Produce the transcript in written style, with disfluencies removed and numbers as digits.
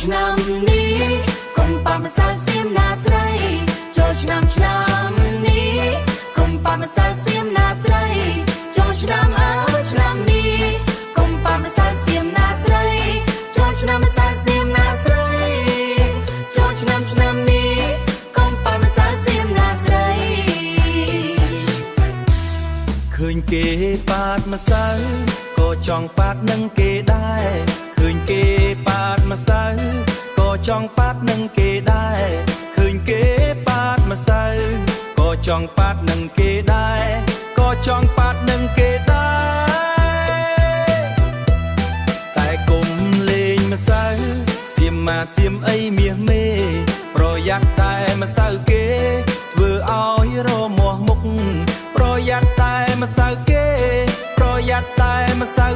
ឆ្នាំនេះកុំប៉ាម្សៅសៀមណាស្រីចូលឆ្នាំនេះកុំប៉ាម្សៅសៀមណាស្រីចូលឆ្នាំនេះកុំប៉ាម្សៅសៀមណាស្រីចូលឆ្នាំម្សៅសៀមណាស្រីចូលឆ្នាំនេះកុំប៉ាម្សៅសៀមណាស្រីឃើញគេប៉ាតម្សៅក៏ចង់ប៉ាត់នឹងគេដែរឃើញគេប៉ាតម្សៅក៏ចង់ប៉ាត់នឹងគេដែរឃើញគេប៉ាតម្សៅក៏ចង់ប៉ាត់នឹងគេដែរក៏ចង់ប៉ាត់នឹងគេដែរតែគុំលេងម្សៅសៀមមកសៀមអីមាសមេប្រយ័ត្នតែម្សៅគេធ្វើឲ្យរមាស់មុខប្រយ័ត្នតែម្សៅគេប្រយ័ត្នតែម្សៅ